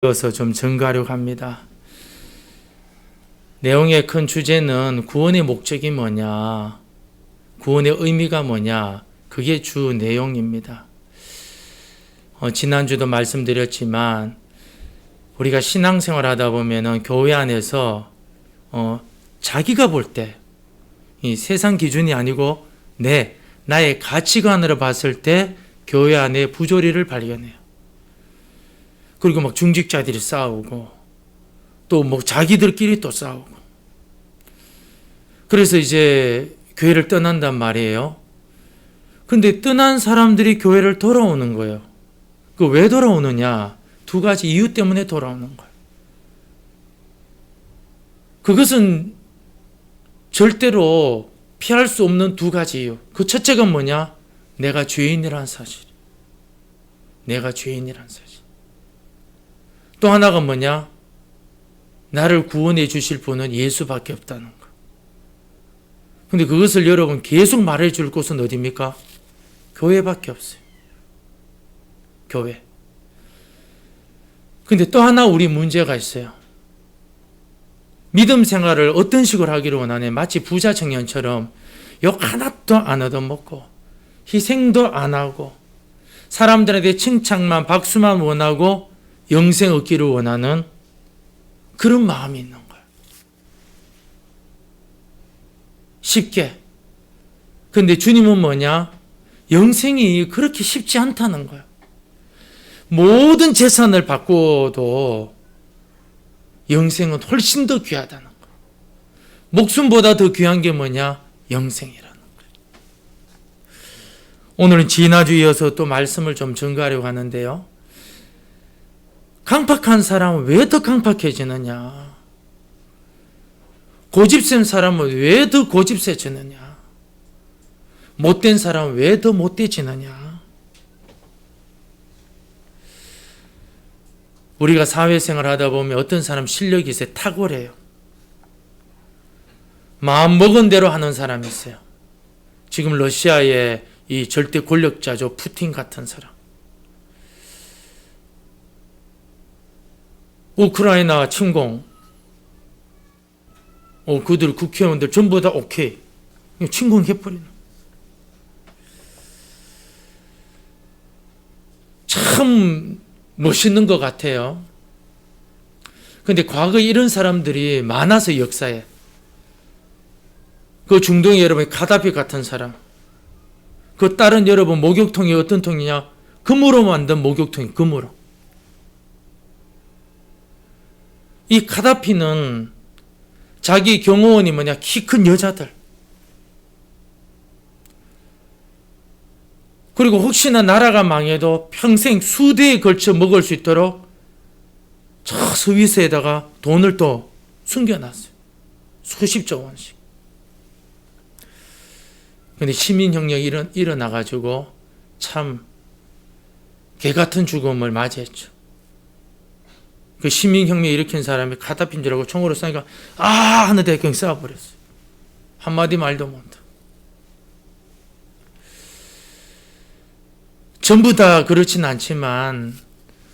이어서 좀 전가하려고 합니다. 내용의 큰 주제는 구원의 목적이 뭐냐, 구원의 의미가 뭐냐, 그게 주 내용입니다. 지난주도 말씀드렸지만 우리가 신앙생활 하다 보면은 교회 안에서 자기가 볼 때 이 세상 기준이 아니고 나의 가치관으로 봤을 때 교회 안에 부조리를 발견해요. 그리고 막 중직자들이 싸우고 또 뭐 자기들끼리 또 싸우고, 그래서 이제 교회를 떠난단 말이에요. 근데 떠난 사람들이 교회를 돌아오는 거예요. 그 왜 돌아오느냐? 두 가지 이유 때문에 돌아오는 거예요. 그것은 절대로 피할 수 없는 두 가지 이유. 그 첫째가 뭐냐? 내가 죄인이란 사실. 내가 죄인이란 사실. 또 하나가 뭐냐? 나를 구원해 주실 분은 예수밖에 없다는 거. 근데 그것을 여러분 계속 말해 줄 곳은 어디입니까? 교회밖에 없어요. 교회. 근데 또 하나 우리 문제가 있어요. 믿음 생활을 어떤 식으로 하기를 원하네. 마치 부자 청년처럼 욕 하나도 안 얻어먹고 희생도 안 하고 사람들한테 칭찬만 박수만 원하고 영생 얻기를 원하는 그런 마음이 있는 거예요. 쉽게. 근데 주님은 뭐냐? 영생이 그렇게 쉽지 않다는 거예요. 모든 재산을 바꿔도 영생은 훨씬 더 귀하다는 거예요. 목숨보다 더 귀한 게 뭐냐? 영생이라는 거예요. 오늘은 지난주 이어서 또 말씀을 좀 전가하려고 하는데요. 강팍한 사람은 왜 더 강팍해지느냐? 고집센 사람은 왜 더 고집세지느냐? 못된 사람은 왜 더 못돼지느냐? 우리가 사회생활 하다 보면 어떤 사람 실력이 있어요. 탁월해요. 마음 먹은 대로 하는 사람이 있어요. 지금 러시아의 이 절대 권력자죠. 푸틴 같은 사람. 우크라이나 침공. 그들 국회의원들 전부 다 오케이. 침공해버리는. 참 멋있는 것 같아요. 근데 과거에 이런 사람들이 많아서 역사에. 그 중동에 여러분 가다피 같은 사람. 그 딸은 여러분 목욕통이 어떤 통이냐? 금으로 만든 목욕통이 금으로. 이 가다피는 자기 경호원이 뭐냐? 키 큰 여자들. 그리고 혹시나 나라가 망해도 평생 수대에 걸쳐 먹을 수 있도록 저 스위스에다가 돈을 또 숨겨놨어요. 수십조 원씩. 근데 시민혁명이 일어나가지고 참 개같은 죽음을 맞이했죠. 그 시민혁명 일으킨 사람이 가다피인 줄 알고 총으로 쏘니까 하는데 그냥 쏴버렸어요. 한마디 말도 못하고. 전부 다 그렇진 않지만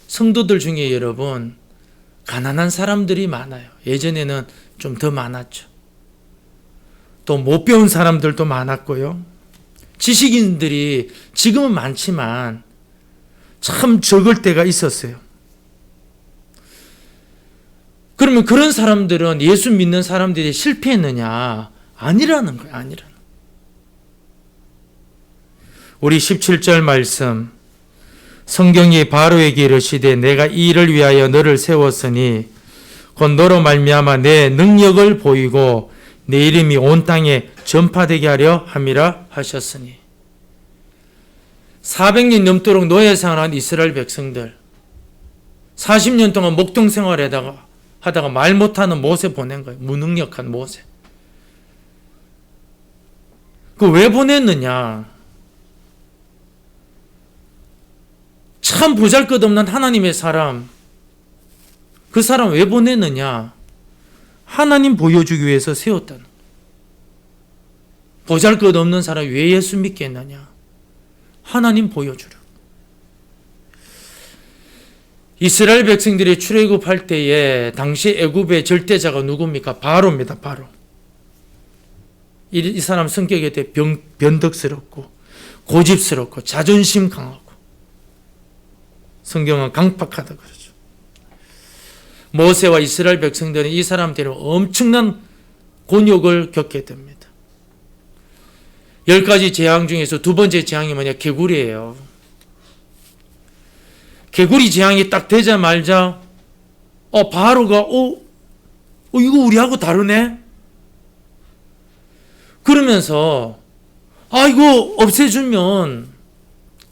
성도들 중에 여러분 가난한 사람들이 많아요. 예전에는 좀 더 많았죠. 또 못 배운 사람들도 많았고요. 지식인들이 지금은 많지만 참 적을 때가 있었어요. 그러면 그런 사람들은 예수 믿는 사람들이 실패했느냐? 아니라는 거예요. 아니라는. 우리 17절 말씀, 성경이 바로에게 이르시되 내가 이 일을 위하여 너를 세웠으니 곧 너로 말미암아 내 능력을 보이고 내 이름이 온 땅에 전파되게 하려 함이라 하셨으니. 400년 넘도록 노예 생활한 이스라엘 백성들, 40년 동안 목동 생활하다가 말 못하는 모세 보낸 거예요. 무능력한 모세. 그 왜 보냈느냐? 참 보잘것없는 하나님의 사람, 그 사람 왜 보냈느냐? 하나님 보여주기 위해서 세웠다는 거예요. 보잘것없는 사람이 왜 예수 믿겠느냐? 하나님 보여주려. 이스라엘 백성들이 출애굽할 때에 당시 애굽의 절대자가 누굽니까? 바로입니다. 바로. 이 사람 성격에 대해 변덕스럽고 고집스럽고 자존심 강하고 성경은 강팍하다 그러죠. 모세와 이스라엘 백성들은 이 사람 때문에 엄청난 곤욕을 겪게 됩니다. 10가지 재앙 중에서 두 번째 재앙이 뭐냐? 개구리예요. 개구리 재앙이 딱 되자마자 바로가 이거 우리하고 다르네? 그러면서 이거 없애주면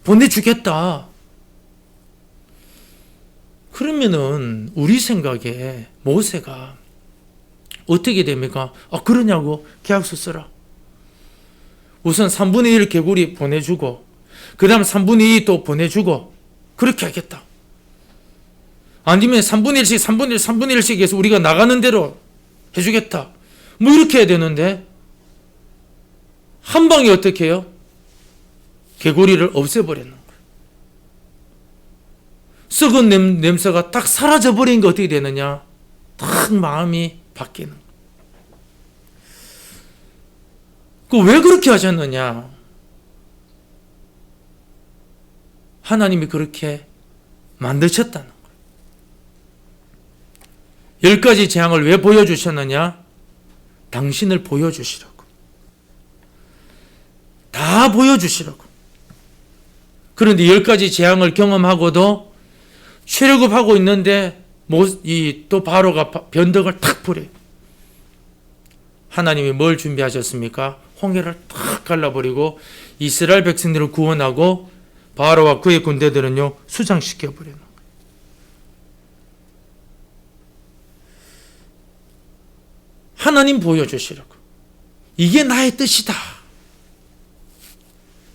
보내주겠다. 그러면은 우리 생각에 모세가 어떻게 됩니까? 그러냐고 계약서 써라. 우선 3분의 1 개구리 보내주고 그 다음 3분의 2 또 보내주고 그렇게 하겠다. 아니면 3분의 1씩 3분의 1 3분의 1씩 해서 우리가 나가는 대로 해주겠다. 뭐 이렇게 해야 되는데 한 방에 어떻게 해요? 개구리를 없애버리는 거예요. 썩은 냄새가 딱 사라져버린 게 어떻게 되느냐? 딱 마음이 바뀌는 거예요. 왜 그렇게 하셨느냐? 하나님이 그렇게 만드셨다는 거예요. 10가지 재앙을 왜 보여주셨느냐? 당신을 보여주시라고. 다 보여주시라고. 그런데 10가지 재앙을 경험하고도 출애굽하고 있는데 또 바로가 변덕을 탁 부려요. 하나님이 뭘 준비하셨습니까? 홍해를 탁 갈라버리고 이스라엘 백성들을 구원하고 바로와 그의 군대들은요 수장시켜버리는 거예요. 하나님 보여주시라고. 이게 나의 뜻이다.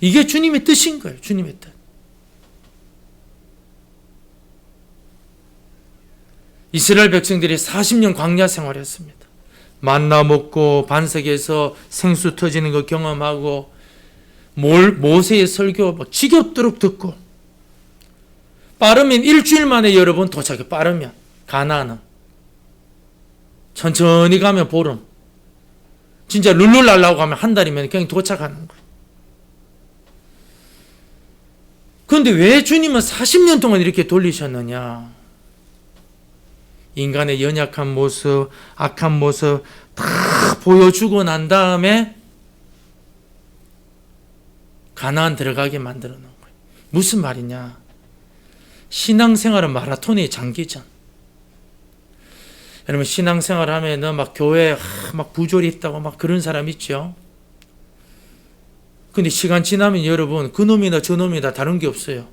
이게 주님의 뜻인 거예요. 주님의 뜻. 이스라엘 백성들이 40년 광야 생활했습니다. 만나 먹고 반석에서 생수 터지는 거 경험하고 모세의 설교 막 지겹도록 듣고 빠르면 일주일 만에 여러분 도착해. 빠르면 가나안은 천천히 가면 보름, 진짜 룰루랄라고 가면 한 달이면 그냥 도착하는 거예요. 그런데 왜 주님은 40년 동안 이렇게 돌리셨느냐? 인간의 연약한 모습, 악한 모습 다 보여주고 난 다음에 가나안 들어가게 만들어 놓은 거예요. 무슨 말이냐? 신앙생활은 마라톤의 장기전. 여러분 신앙생활 하면은 막 교회 막 부조리 있다고 막 그런 사람 있죠. 근데 시간 지나면 여러분 그놈이나 저놈이나 다른 게 없어요.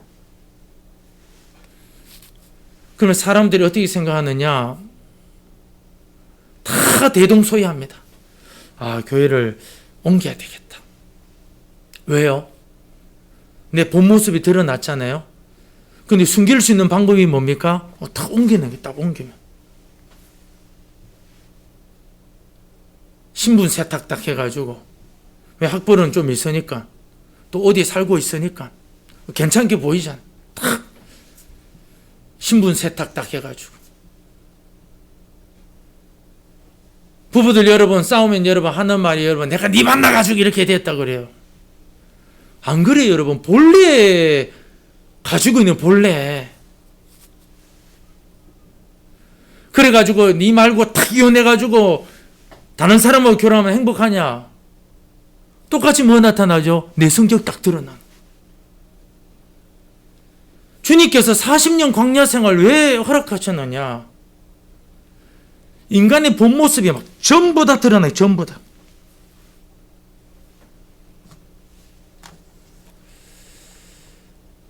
그러면 사람들이 어떻게 생각하느냐? 다 대동소이합니다. 교회를 옮겨야 되겠다. 왜요? 내 본 모습이 드러났잖아요. 근데 숨길 수 있는 방법이 뭡니까? 딱 옮기는 게 딱 옮기면. 신분 세탁 딱 해가지고, 왜 학벌은 좀 있으니까, 또 어디 살고 있으니까, 괜찮게 보이잖아. 딱 신분 세탁 딱 해가지고. 부부들 여러분 싸우면 여러분 하는 말이 여러분 내가 네 만나가지고 이렇게 됐다 그래요. 안 그래요 여러분. 본래 가지고 있는 본래. 그래가지고 네 말고 탁 이혼해가지고 다른 사람하고 결혼하면 행복하냐? 똑같이 뭐 나타나죠? 내 성격 딱 드러나. 주님께서 40년 광야 생활 왜 허락하셨느냐? 인간의 본 모습이 막 전부 다 드러나요. 전부 다.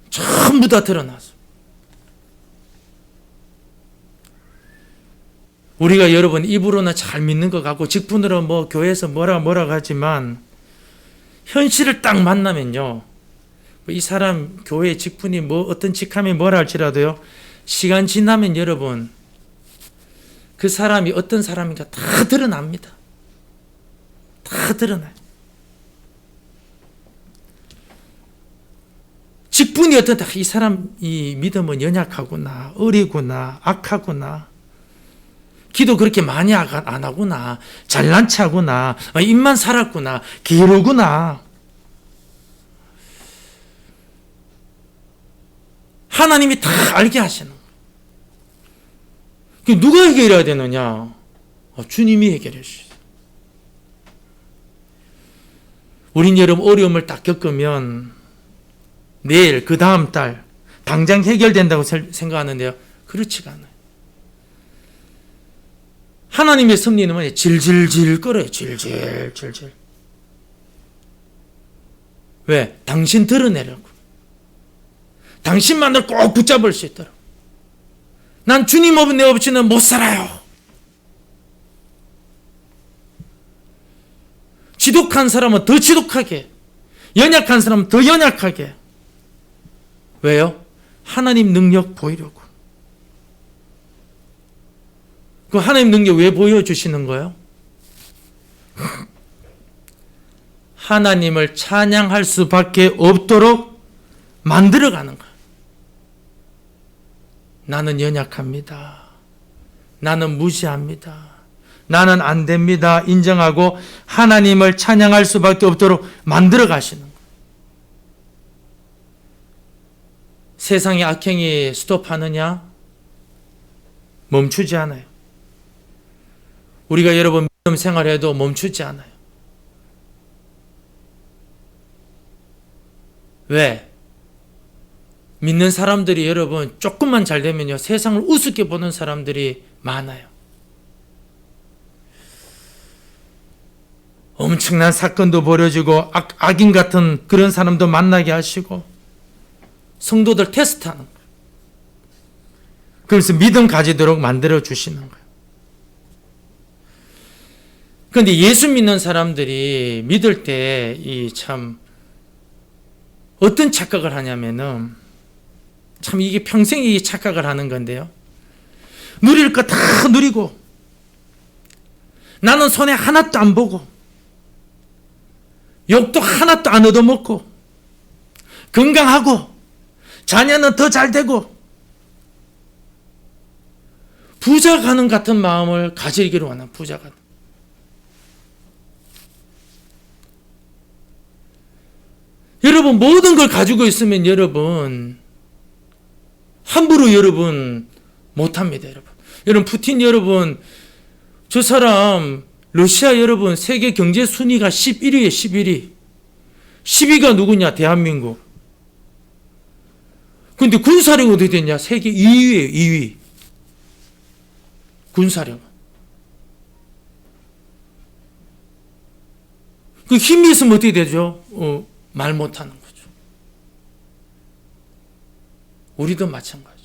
전부 다 드러나서. 우리가 여러분 입으로는 잘 믿는 것 같고 직분으로 뭐 교회에서 뭐라 하지만 현실을 딱 만나면요. 이 사람 교회 직분이 뭐 어떤 직함이 뭐라 할지라도요. 시간 지나면 여러분 그 사람이 어떤 사람인가 다 드러납니다. 다 드러나요. 직분이 어떻다. 이 사람 이 믿음은 연약하구나, 어리구나, 악하구나. 기도 그렇게 많이 안 하구나, 잘난 체하구나, 입만 살았구나, 게으르구나. 하나님이 다 알게 하시는 거예요. 누가 해결해야 되느냐? 주님이 해결해 주시죠. 우린 여러분 어려움을 딱 겪으면 내일, 그 다음 달, 당장 해결된다고 생각하는데요. 그렇지가 않아요. 하나님의 섭리는 뭐냐? 질질질 끌어요. 질질질질. 왜? 당신 드러내려고. 당신만을 꼭 붙잡을 수 있도록. 난 주님 없이는 못 살아요. 지독한 사람은 더 지독하게, 연약한 사람은 더 연약하게. 왜요? 하나님 능력 보이려고. 그 하나님 능력 왜 보여주시는 거예요? 하나님을 찬양할 수밖에 없도록 만들어가는 거예요. 나는 연약합니다. 나는 무시합니다. 나는 안 됩니다. 인정하고 하나님을 찬양할 수밖에 없도록 만들어 가시는 거예요. 세상의 악행이 스톱하느냐? 멈추지 않아요. 우리가 여러분 믿음 생활해도 멈추지 않아요. 왜? 믿는 사람들이 여러분 조금만 잘 되면요, 세상을 우습게 보는 사람들이 많아요. 엄청난 사건도 벌어지고 악인 같은 그런 사람도 만나게 하시고 성도들 테스트하는 거예요. 그래서 믿음 가지도록 만들어 주시는 거예요. 그런데 예수 믿는 사람들이 믿을 때 이 참 어떤 착각을 하냐면은, 참 이게 평생 이 착각을 하는 건데요. 누릴 거 다 누리고 나는 손에 하나도 안 보고 욕도 하나도 안 얻어먹고 건강하고 자녀는 더 잘 되고 부자 가는 같은 마음을 가지기를 원하는 부자가. 여러분 모든 걸 가지고 있으면 여러분 함부로 여러분 못합니다. 여러분 푸틴 여러분 저 사람 러시아 여러분 세계 경제 순위가 11위에 11위. 10위가 누구냐? 대한민국. 근데 군사력 어떻게 됐냐? 세계 2위에 2위. 군사력. 그 힘이 있으면 어떻게 되죠? 말 못하는 거죠. 우리도 마찬가지.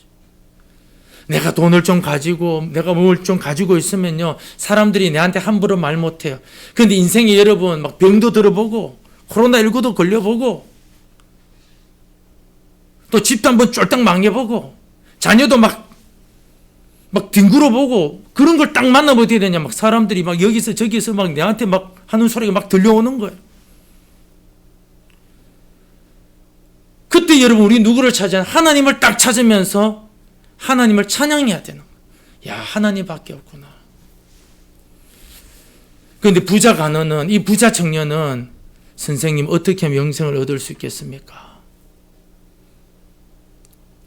내가 돈을 좀 가지고 내가 뭘 좀 가지고 있으면요, 사람들이 내한테 함부로 말 못해요. 그런데 인생에 여러분 막 병도 들어보고 코로나19도 걸려보고 또 집도 한번 쫄딱 망해보고 자녀도 막 뒹굴어보고 그런 걸 딱 만나면 어떻게 되냐? 막 사람들이 막 여기서 저기서 막 내한테 막 하는 소리가 막 들려오는 거예요. 그때 여러분 우리 누구를 찾아야? 하나님을 딱 찾으면서 하나님을 찬양해야 되는 거예요. 야, 하나님밖에 없구나. 그런데 부자 간호는, 이 부자 청년은 선생님 어떻게 하면 영생을 얻을 수 있겠습니까?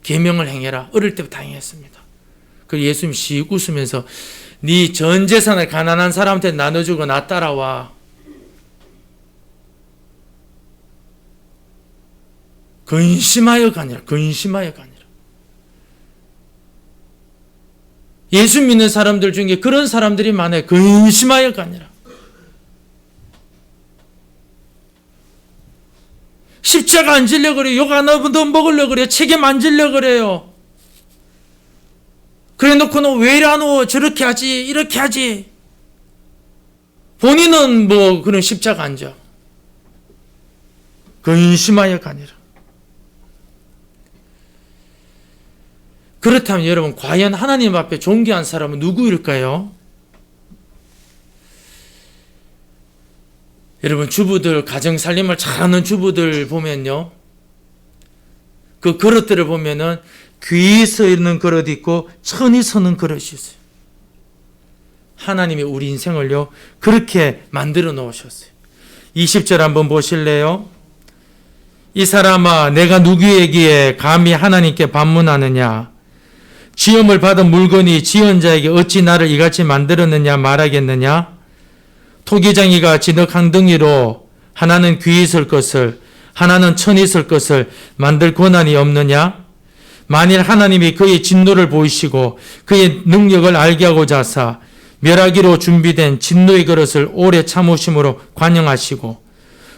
계명을 행해라. 어릴 때부터 행했습니다. 그리고 예수님 씩 웃으면서 네 전 재산을 가난한 사람한테 나눠주고 나 따라와. 근심하여가 아니라 근심하여가 아니라. 예수 믿는 사람들 중에 그런 사람들이 많아요. 근심하여가 아니라. 십자가 안 지려고 그래요. 욕 안 얻어 먹으려고 그래요. 책임 안 지려고 그래요. 그래 놓고는 왜 이래 안 오? 저렇게 하지, 이렇게 하지. 본인은 뭐 그런 십자가 안 져. 근심하여가 아니라. 그렇다면 여러분 과연 하나님 앞에 존귀한 사람은 누구일까요? 여러분 주부들, 가정 살림을 잘하는 주부들 보면요, 그 그릇들을 보면은 귀 서 있는 그릇이 있고 천이 서는 그릇이 있어요. 하나님이 우리 인생을요 그렇게 만들어 놓으셨어요. 20절 한번 보실래요? 이 사람아 내가 누구에게 감히 하나님께 반문하느냐? 지음을 받은 물건이 지은 자에게 어찌 나를 이같이 만들었느냐 말하겠느냐? 토기장이가 진흙 한 덩이로 하나는 귀 있을 것을 하나는 천이 있을 것을 만들 권한이 없느냐? 만일 하나님이 그의 진노를 보이시고 그의 능력을 알게 하고자 하사 멸하기로 준비된 진노의 그릇을 오래 참으심으로 관영하시고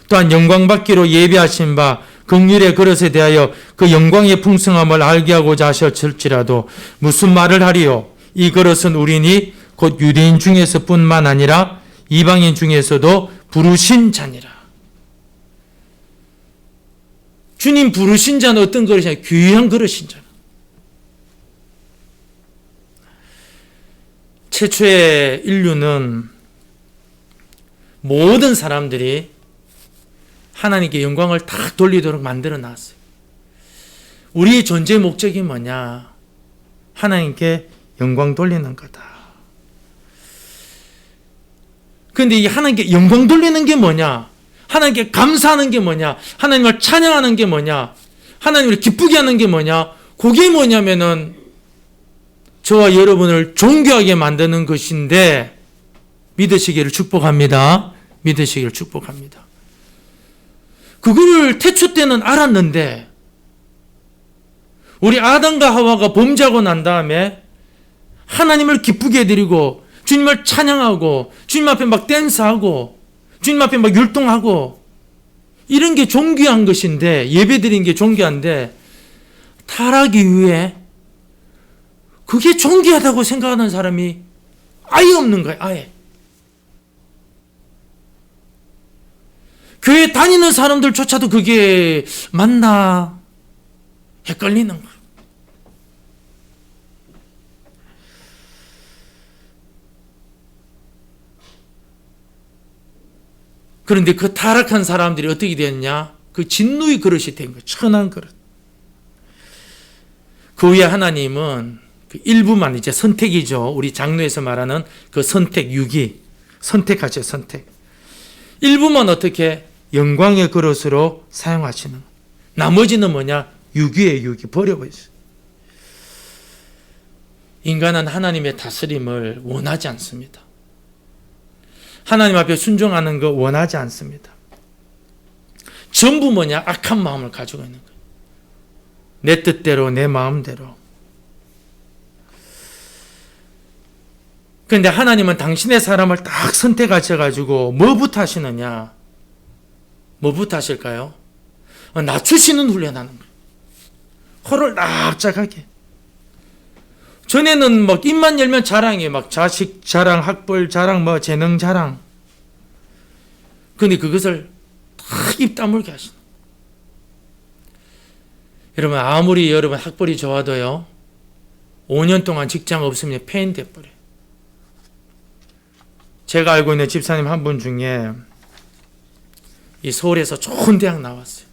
또한 영광받기로 예비하신 바 긍휼의 그릇에 대하여 그 영광의 풍성함을 알게 하고자 하셨을지라도 무슨 말을 하리요? 이 그릇은 우리니 곧 유대인 중에서 뿐만 아니라 이방인 중에서도 부르신 자니라. 주님 부르신 자는 어떤 그릇이냐? 귀한 그릇인 자. 최초의 인류는 모든 사람들이 하나님께 영광을 다 돌리도록 만들어 놨어요. 우리의 존재 목적이 뭐냐? 하나님께 영광 돌리는 거다. 그런데 이 하나님께 영광 돌리는 게 뭐냐? 하나님께 감사하는 게 뭐냐? 하나님을 찬양하는 게 뭐냐? 하나님을 기쁘게 하는 게 뭐냐? 그게 뭐냐면은 저와 여러분을 존귀하게 만드는 것인데 믿으시기를 축복합니다. 믿으시기를 축복합니다. 그거를 태초 때는 알았는데 우리 아담과 하와가 범죄하고 난 다음에 하나님을 기쁘게 해드리고 주님을 찬양하고 주님 앞에 막 댄스하고 주님 앞에 막 율동하고 이런 게 존귀한 것인데 예배드리는 게 존귀한데 타락 이후에 그게 존귀하다고 생각하는 사람이 아예 없는 거예요. 아예. 교회 다니는 사람들조차도 그게 맞나 헷갈리는 거예요. 그런데 그 타락한 사람들이 어떻게 됐냐? 그 진노의 그릇이 된 거예요. 천한 그릇. 그 후에 하나님은 그 일부만 이제 선택이죠. 우리 장로에서 말하는 그 선택, 유기. 선택하죠, 선택. 일부만 어떻게 영광의 그릇으로 사용하시는. 나머지는 뭐냐? 유기의 유기. 버려버렸어요. 인간은 하나님의 다스림을 원하지 않습니다. 하나님 앞에 순종하는 거 원하지 않습니다. 전부 뭐냐? 악한 마음을 가지고 있는 거예요. 내 뜻대로, 내 마음대로. 그런데 하나님은 당신의 사람을 딱 선택하셔가지고 뭐부터 하시느냐? 뭐부터 하실까요? 낮추시는 훈련하는 거예요. 코를 납작하게. 전에는 막 입만 열면 자랑이에요. 막 자식 자랑, 학벌 자랑, 뭐 재능 자랑. 그런데 그것을 딱 입 다물게 하시는. 여러분 아무리 여러분 학벌이 좋아도요 5년 동안 직장 없으면 폐인 돼버려요. 제가 알고 있는 집사님 한 분 중에 이 서울에서 좋은 대학 나왔어요.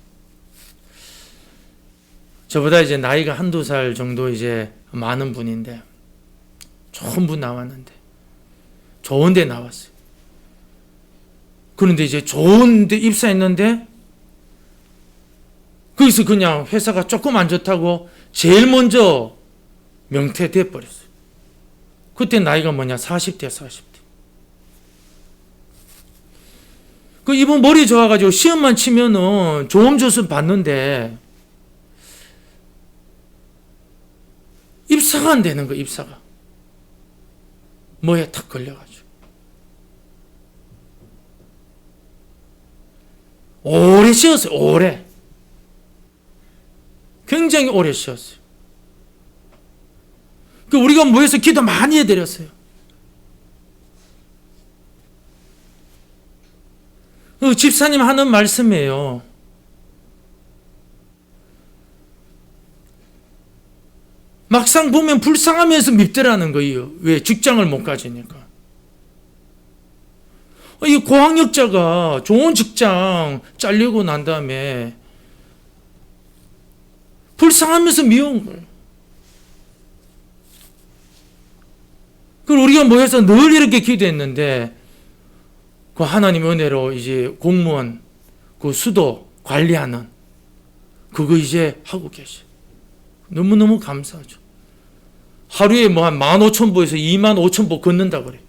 저보다 이제 나이가 한두 살 정도 이제 많은 분인데 좋은 분 나왔는데 좋은 데 나왔어요. 그런데 이제 좋은 데 입사했는데 거기서 그냥 회사가 조금 안 좋다고 제일 먼저 명퇴돼 버렸어요. 그때 나이가 뭐냐 40대 40대. 그 이분 머리 좋아가지고 시험만 치면은 좋은 조수 받는데 입사가 안 되는 거 입사가. 뭐에 탁 걸려가지고. 오래 쉬었어요. 오래. 굉장히 오래 쉬었어요. 그 우리가 모여서 기도 많이 해드렸어요. 그 집사님 하는 말씀이에요. 막상 보면 불쌍하면서 밉더라는 거예요. 왜? 직장을 못 가지니까. 이 고학력자가 좋은 직장 잘리고 난 다음에 불쌍하면서 미운 거예요. 그리고 우리가 모여서 늘 이렇게 기도했는데 그 하나님 은혜로 이제 공무원 그 수도 관리하는 그거 이제 하고 계셔. 너무너무 감사하죠. 하루에 뭐 한 15,000보에서 25,000보 걷는다 그래.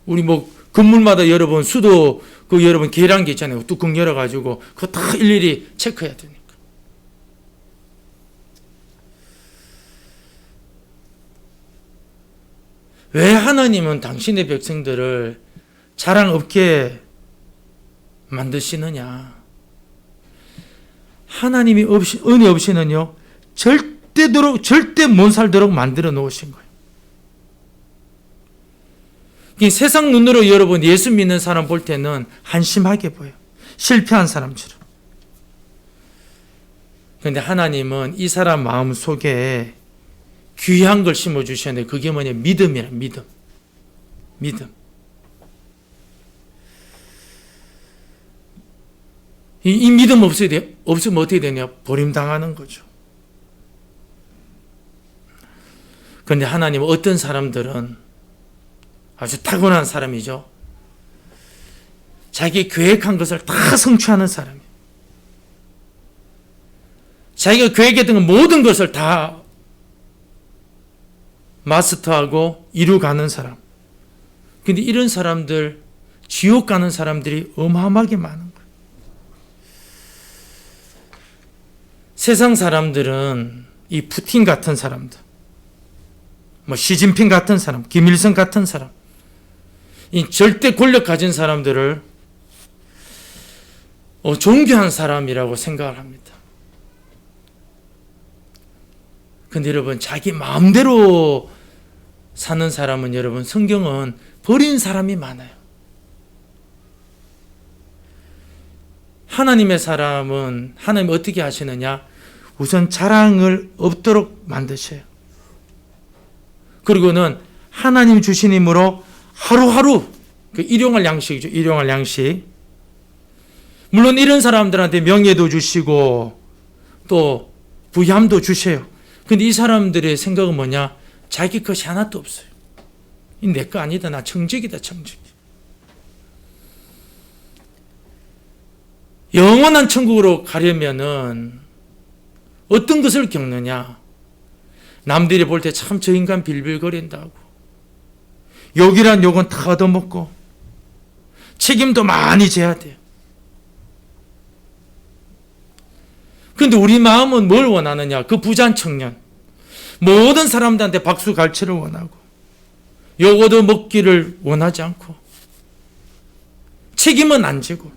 우리 뭐 건물마다 여러분 수도 그 여러분 계량기 있잖아요. 뚜껑 열어가지고 그거 다 일일이 체크해야 되니까. 왜 하나님은 당신의 백성들을 자랑 없게 만드시느냐? 하나님이 은혜 없이는요 절대 못 살도록 만들어 놓으신 거예요. 이 세상 눈으로 여러분 예수 믿는 사람 볼 때는 한심하게 보여요. 실패한 사람처럼. 그런데 하나님은 이 사람 마음 속에 귀한 걸 심어주셨는데 그게 뭐냐? 믿음이라. 믿음. 이 믿음 없으면 어떻게 되냐? 버림당하는 거죠. 그런데 하나님은 어떤 사람들은 아주 타고난 사람이죠. 자기 계획한 것을 다 성취하는 사람이에요. 자기가 계획했던 모든 것을 다 마스터하고 이루어가는 사람. 근데 이런 사람들, 지옥 가는 사람들이 어마어마하게 많은 거예요. 세상 사람들은 이 푸틴 같은 사람들, 뭐 시진핑 같은 사람, 김일성 같은 사람, 이 절대 권력 가진 사람들을 존귀한 사람이라고 생각을 합니다. 근데 여러분, 자기 마음대로 사는 사람은 여러분, 성경은 버린 사람이 많아요. 하나님의 사람은 하나님 어떻게 하시느냐? 우선 자랑을 없도록 만드셔요. 그리고는 하나님 주신 힘으로 하루하루 그 일용할 양식이죠. 일용할 양식. 물론 이런 사람들한테 명예도 주시고 또 부함도 주셔요. 근데 이 사람들의 생각은 뭐냐? 자기 것이 하나도 없어요. 이 내 거 아니다. 나 청직이다. 청직. 영원한 천국으로 가려면은 어떤 것을 겪느냐? 남들이 볼 때 참 저 인간 빌빌거린다고. 욕이란 욕은 다 얻어먹고 책임도 많이 져야 돼요. 그런데 우리 마음은 뭘 원하느냐? 그 부잔 청년. 모든 사람들한테 박수 갈채를 원하고 욕 얻어먹기를 원하지 않고 책임은 안 지고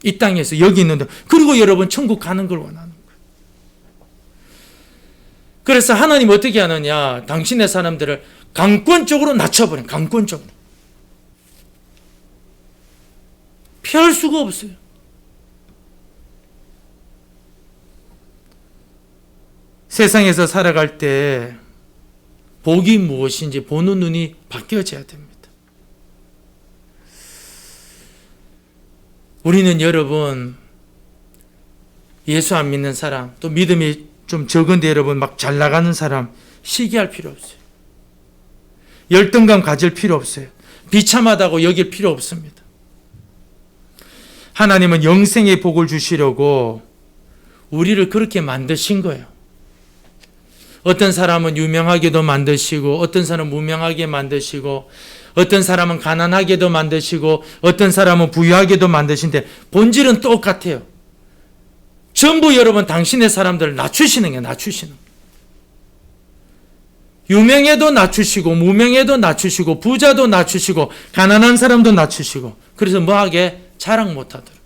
이 땅에서 여기 있는데 그리고 여러분 천국 가는 걸 원하는 거예요. 그래서 하나님 어떻게 하느냐? 당신의 사람들을 강권적으로 낮춰버려요. 강권적으로. 피할 수가 없어요. 세상에서 살아갈 때 복이 무엇인지 보는 눈이 바뀌어져야 됩니다. 우리는 여러분 예수 안 믿는 사람 또 믿음이 좀 적은데 여러분 막 잘 나가는 사람 시기할 필요 없어요. 열등감 가질 필요 없어요. 비참하다고 여길 필요 없습니다. 하나님은 영생의 복을 주시려고 우리를 그렇게 만드신 거예요. 어떤 사람은 유명하게도 만드시고 어떤 사람은 무명하게 만드시고 어떤 사람은 가난하게도 만드시고 어떤 사람은 부유하게도 만드신데 본질은 똑같아요. 전부 여러분 당신의 사람들을 낮추시는 게 낮추시는 거예요. 유명해도 낮추시고 무명해도 낮추시고 부자도 낮추시고 가난한 사람도 낮추시고 그래서 뭐하게? 자랑 못하도록.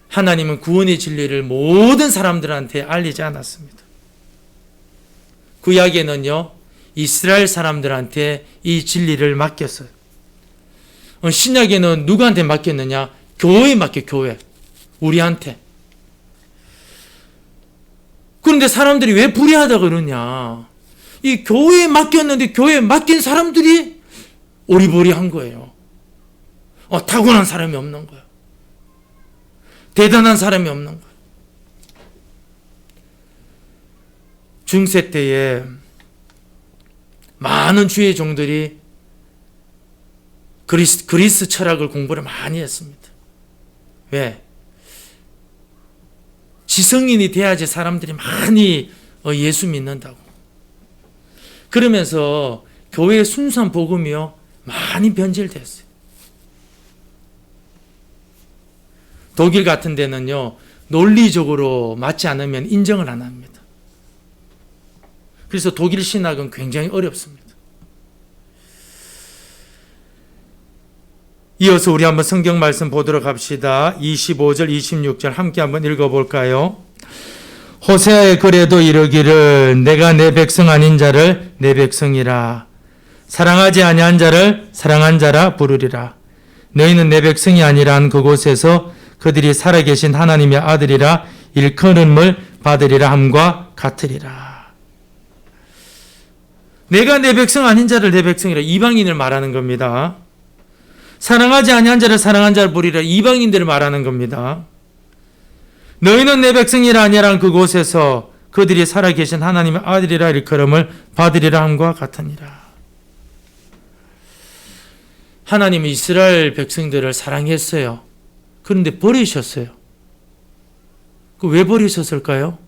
하나님은 구원의 진리를 모든 사람들한테 알리지 않았습니다. 구약에는요 이스라엘 사람들한테 이 진리를 맡겼어요. 신약에는 누구한테 맡겼느냐? 교회에 맡겨. 교회. 우리한테. 그런데 사람들이 왜 불의하다 그러냐? 이 교회에 맡겼는데 교회에 맡긴 사람들이 오리보리한 거예요. 타고난 사람이 없는 거예요. 대단한 사람이 없는 거예요. 중세 때에 많은 주의 종들이 그리스 철학을 공부를 많이 했습니다. 왜? 지성인이 돼야지 사람들이 많이 예수 믿는다고. 그러면서 교회의 순수한 복음이요 많이 변질됐어요. 독일 같은 데는요 논리적으로 맞지 않으면 인정을 안 합니다. 그래서 독일 신학은 굉장히 어렵습니다. 이어서 우리 한번 성경 말씀 보도록 합시다. 25절 26절 함께 한번 읽어볼까요? 호세아의 글에도 이르기를 내가 내 백성 아닌 자를 내 백성이라 사랑하지 아니한 자를 사랑한 자라 부르리라. 너희는 내 백성이 아니란 그곳에서 그들이 살아계신 하나님의 아들이라 일컬음을 받으리라 함과 같으리라. 내가 내 백성 아닌 자를 내 백성이라, 이방인을 말하는 겁니다. 사랑하지 아니한 자를 사랑한 자를 부르리라, 이방인들을 말하는 겁니다. 너희는 내 백성이라 아니란 그곳에서 그들이 살아계신 하나님의 아들이라 일컬음을 받으리라 함과 같으니라. 하나님은 이스라엘 백성들을 사랑했어요. 그런데 버리셨어요. 왜 버리셨을까요?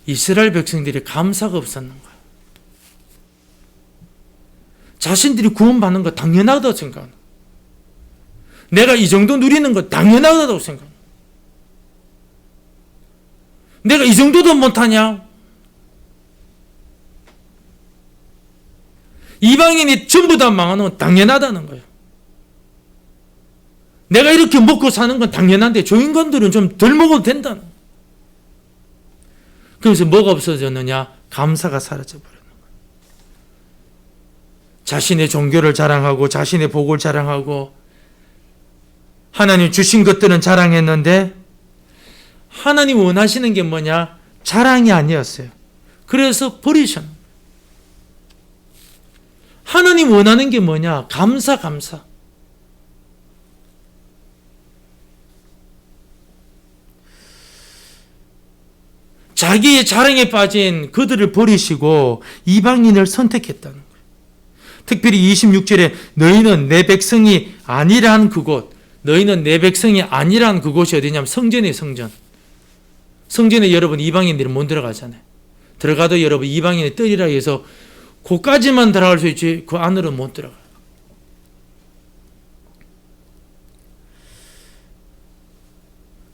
이스라엘 백성들이 감사가 없었는 거예요. 자신들이 구원받는 거 당연하다고 생각하는 거예요. 내가 이 정도 누리는 거 당연하다고 생각하는 거예요. 내가 이 정도도 못하냐? 이방인이 전부 다 망하는 건 당연하다는 거예요. 내가 이렇게 먹고 사는 건 당연한데 저 인간들은 좀 덜 먹어도 된다는 거예요. 그래서 뭐가 없어졌느냐? 감사가 사라져버리는 거예요. 자신의 종교를 자랑하고 자신의 복을 자랑하고 하나님 주신 것들은 자랑했는데 하나님 원하시는 게 뭐냐? 자랑이 아니었어요. 그래서 버리셨는 거예요. 하나님 원하는 게 뭐냐? 감사. 자기의 자랑에 빠진 그들을 버리시고 이방인을 선택했다는 거예요. 특별히 26절에 너희는 내 백성이 아니란 그곳, 너희는 내 백성이 아니란 그곳이 어디냐면 성전이에요. 성전에 여러분 이방인들이 못 들어가잖아요. 들어가도 여러분 이방인의 뜰이라 해서 거기까지만 들어갈 수 있지 그 안으로 못 들어가요.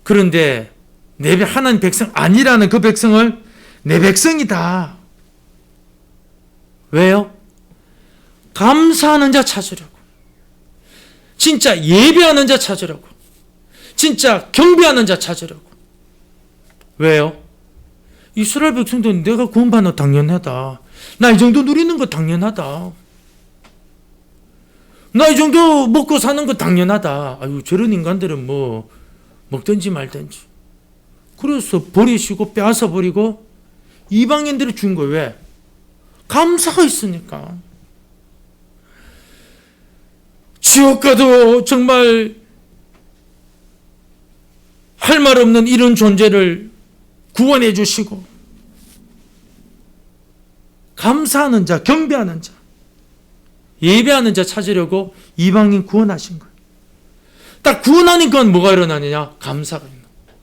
그런데 내 하나님 백성 아니라는 그 백성을 내 백성이다. 왜요? 감사하는 자 찾으려고. 진짜 예배하는 자 찾으려고. 진짜 경배하는 자 찾으려고. 왜요? 이스라엘 백성들은 내가 구원받는 거 당연하다. 나 이 정도 누리는 거 당연하다. 나 이 정도 먹고 사는 거 당연하다. 아유, 저런 인간들은 뭐 먹든지 말든지. 그래서 버리시고 빼앗아 버리고 이방인들이 준 거예요. 왜? 감사가 있으니까. 지옥 가도 정말 할 말 없는 이런 존재를 구원해 주시고 감사하는 자, 경배하는 자, 예배하는 자 찾으려고 이방인 구원하신 거예요. 딱 구원하니까 뭐가 일어나느냐? 감사가 있는 거예요.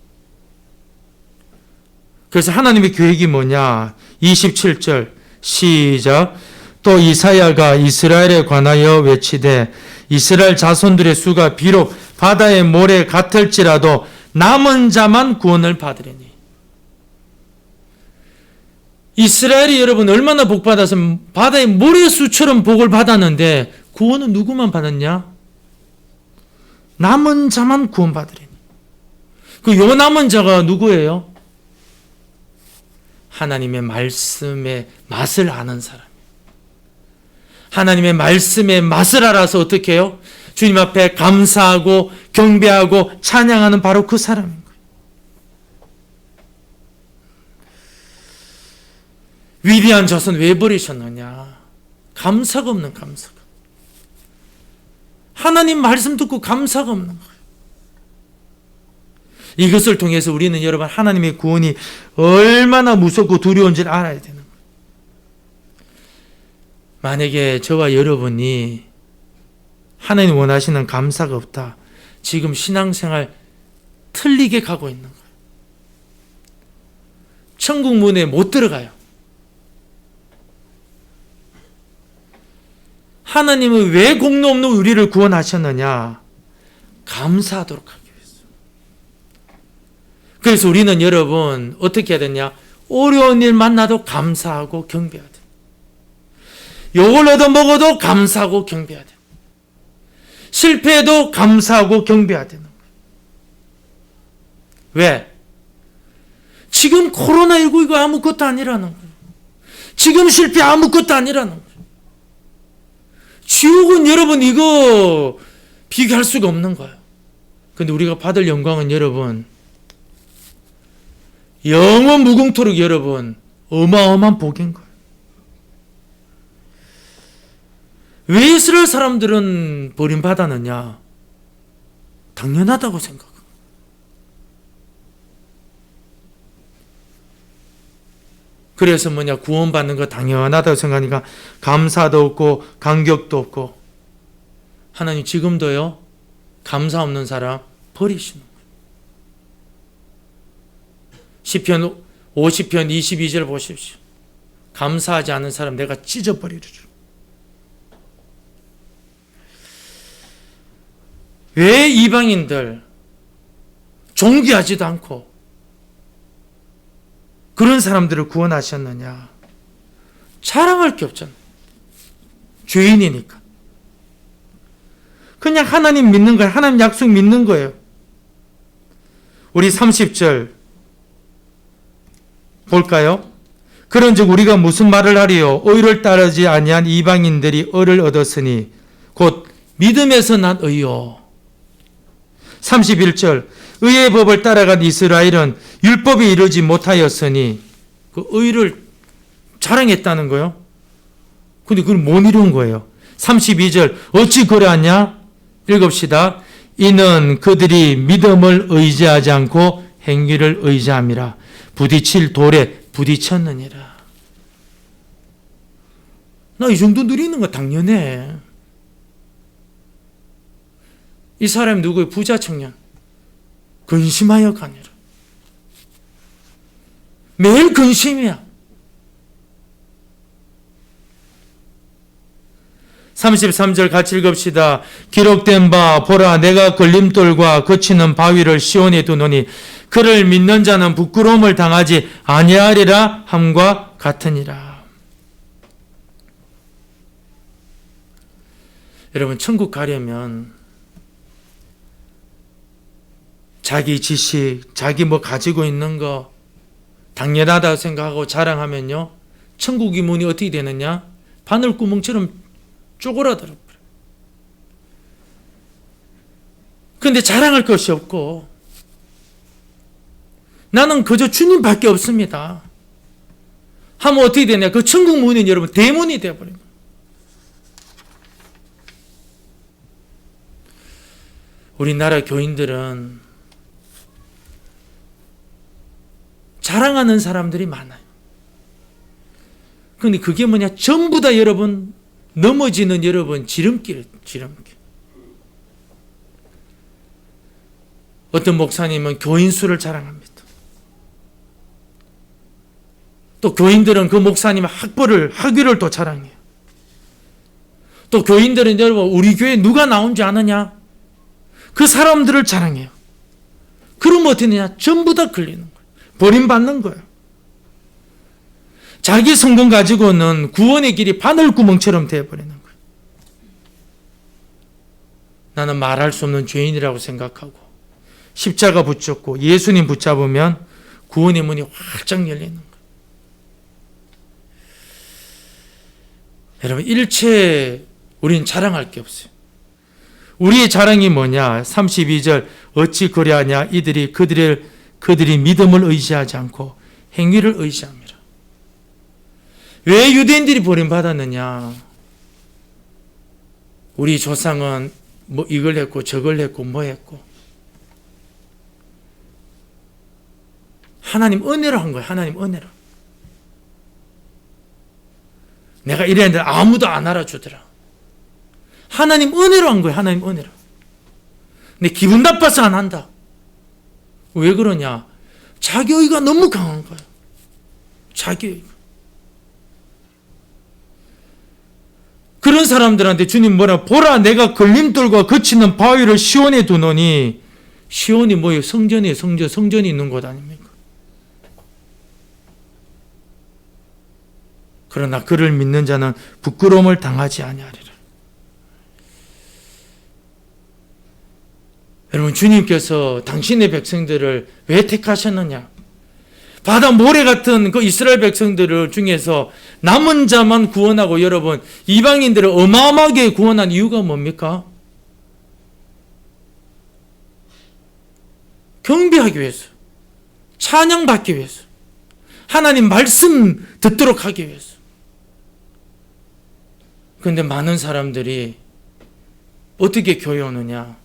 그래서 하나님의 계획이 뭐냐? 27절 시작. 또 이사야가 이스라엘에 관하여 외치되 이스라엘 자손들의 수가 비록 바다의 모래 같을지라도 남은 자만 구원을 받으리니. 이스라엘이 여러분 얼마나 복받아서 바다의 모래수처럼 복을 받았는데 구원은 누구만 받았냐? 남은 자만 구원받으리니. 그 요 남은 자가 누구예요? 하나님의 말씀의 맛을 아는 사람. 하나님의 말씀의 맛을 알아서 어떻게 해요? 주님 앞에 감사하고 경배하고 찬양하는 바로 그 사람인 거예요. 위대한 자손 왜 버리셨느냐? 감사가 없는 감사가. 하나님 말씀 듣고 감사가 없는 거예요. 이것을 통해서 우리는 여러분 하나님의 구원이 얼마나 무섭고 두려운지를 알아야 되는 거예요. 만약에 저와 여러분이 하나님 원하시는 감사가 없다. 지금 신앙생활 틀리게 가고 있는 거예요. 천국 문에 못 들어가요. 하나님은 왜 공로 없는 우리를 구원하셨느냐? 감사하도록 하기 위해서. 그래서 우리는 여러분 어떻게 해야 되냐? 어려운 일 만나도 감사하고 경배해야 돼. 욕을 얻어먹어도 감사하고 경배해야 돼. 실패해도 감사하고 경배해야 되는 거예요. 왜? 지금 코로나19 이거 아무것도 아니라는 거예요. 지금 실패 아무것도 아니라는 거예요. 지옥은 여러분 이거 비교할 수가 없는 거예요. 근데 우리가 받을 영광은 여러분 영원 무궁토록 여러분 어마어마한 복인 거예요. 왜 이스라엘 사람들은 버림받았느냐? 당연하다고 생각합니다. 그래서 구원받는 거 당연하다고 생각하니까 감사도 없고 감격도 없고 하나님 지금도요 감사 없는 사람 버리시는 거예요. 시편 50편 22절 보십시오. 감사하지 않은 사람 내가 찢어버리리라. 왜 이방인들 존귀하지도 않고 그런 사람들을 구원하셨느냐? 자랑할 게 없잖아요. 죄인이니까. 그냥 하나님 믿는 거예요. 하나님 약속 믿는 거예요. 우리 30절 볼까요? 그런즉 우리가 무슨 말을 하리요? 의를 따르지 아니한 이방인들이 의를 얻었으니 곧 믿음에서 난 의요. 31절 의의 법을 따라간 이스라엘은 율법에 이르지 못하였으니 그 의를 자랑했다는 거예요. 근데 그걸 못 이룬 거예요. 32절 어찌 그러하냐? 읽읍시다. 이는 그들이 믿음을 의지하지 않고 행위를 의지함이라. 부딪힐 돌에 부딪혔느니라. 나 이 정도 누리는 거 당연해. 이 사람이 누구예요? 부자 청년. 근심하여 가니라. 매일 근심이야. 33절 같이 읽읍시다. 기록된 바 보라 내가 걸림돌과 거치는 바위를 시온에 두노니 그를 믿는 자는 부끄러움을 당하지 아니하리라 함과 같으니라. 여러분 천국 가려면 자기 지식, 자기 가지고 있는 거 당연하다고 생각하고 자랑하면요. 천국의 문이 어떻게 되느냐? 바늘구멍처럼 쪼그라들어. 그런데 자랑할 것이 없고 나는 그저 주님밖에 없습니다. 하면 어떻게 되냐? 그 천국 문이 여러분 대문이 되어버립니다. 우리나라 교인들은 자랑하는 사람들이 많아요. 그런데 그게 전부 다 여러분 넘어지는 여러분 지름길. 어떤 목사님은 교인 수를 자랑합니다. 또 교인들은 그 목사님의 학위를 또 자랑해요. 또 교인들은 여러분 우리 교회 누가 나온지 아느냐? 그 사람들을 자랑해요. 그러면 어떻게 되냐? 전부 다 걸리는 거예요. 버림받는 거예요. 자기 성공 가지고는 구원의 길이 바늘구멍처럼 되어버리는 거예요. 나는 말할 수 없는 죄인이라고 생각하고 십자가 붙잡고 예수님 붙잡으면 구원의 문이 활짝 열리는 거예요. 여러분 일체 우리는 자랑할 게 없어요. 우리의 자랑이 뭐냐? 32절 어찌 그리하냐? 이들이 그들이 믿음을 의지하지 않고 행위를 의지합니다. 왜 유대인들이 버림받았느냐? 우리 조상은 이걸 했고 저걸 했고 뭐 했고 하나님 은혜로 한 거예요. 하나님 은혜로. 내가 이랬는데 아무도 안 알아주더라. 하나님 은혜로 한 거예요. 하나님 은혜로. 근데 기분 나빠서 안 한다. 왜 그러냐? 자기의가 너무 강한 거예요. 자기의가. 그런 사람들한테 주님 뭐라, 보라 내가 걸림돌과 거치는 바위를 시온에 두노니, 시온이 뭐예요? 성전이에요. 성전이 있는 곳 아닙니까? 그러나 그를 믿는 자는 부끄러움을 당하지 아니하리라. 여러분, 주님께서 당신의 백성들을 왜 택하셨느냐? 바다 모래 같은 그 이스라엘 백성들을 중에서 남은 자만 구원하고, 여러분, 이방인들을 어마어마하게 구원한 이유가 뭡니까? 경배하기 위해서, 찬양받기 위해서, 하나님 말씀 듣도록 하기 위해서. 그런데 많은 사람들이 어떻게 교회 오느냐?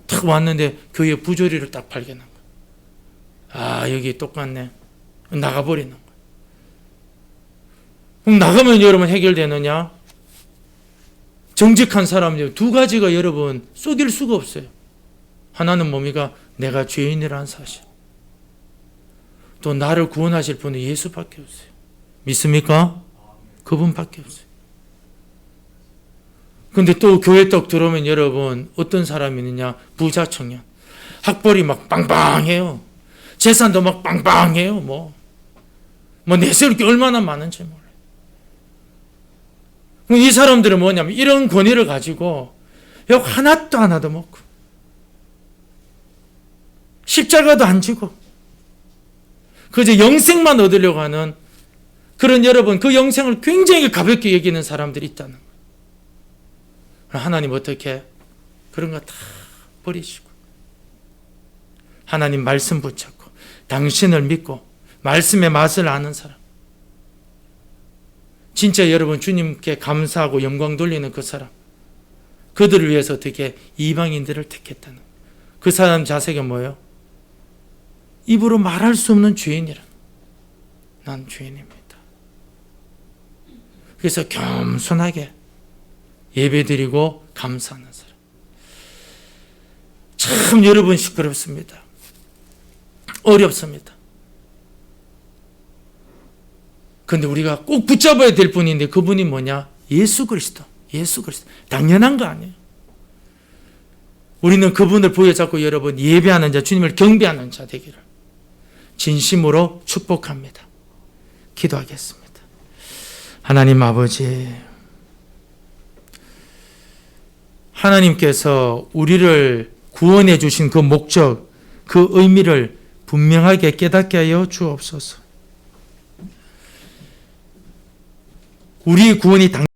탁 왔는데 교회 부조리를 딱 발견한 거야. 아, 여기 똑같네. 나가버리는 거야. 그럼 나가면 여러분 해결되느냐? 정직한 사람들 두 가지가 여러분 속일 수가 없어요. 하나는 뭡니까? 내가 죄인이라는 사실. 또 나를 구원하실 분은 예수밖에 없어요. 믿습니까? 그분밖에 없어요. 근데 또 교회 떡 들어오면 여러분 어떤 사람이 있느냐? 부자 청년. 학벌이 막 빵빵해요. 재산도 막 빵빵해요. 뭐 내세울 게 얼마나 많은지 몰라요. 이 사람들은 뭐냐면 이런 권위를 가지고 역 하나도 먹고 십자가도 안 지고 그저 영생만 얻으려고 하는 그런, 여러분, 그 영생을 굉장히 가볍게 여기는 사람들이 있다는 거예요. 하나님 어떻게 그런 거 다 버리시고 하나님 말씀 붙잡고 당신을 믿고 말씀의 맛을 아는 사람, 진짜 여러분 주님께 감사하고 영광 돌리는 그 사람, 그들을 위해서 어떻게 이방인들을 택했다는 거예요. 그 사람 자세가 뭐예요? 입으로 말할 수 없는 죄인이라. 난 죄인입니다. 그래서 겸손하게 예배드리고 감사하는 사람. 참 여러분 시끄럽습니다. 어렵습니다. 그런데 우리가 꼭 붙잡아야 될 분인데 그분이 뭐냐? 예수 그리스도. 예수 그리스도. 당연한 거 아니에요. 우리는 그분을 부여잡고 여러분 예배하는 자, 주님을 경배하는 자 되기를 진심으로 축복합니다. 기도하겠습니다. 하나님 아버지, 하나님께서 우리를 구원해 주신 그 목적, 그 의미를 분명하게 깨닫게 하여 주옵소서. 우리의 구원이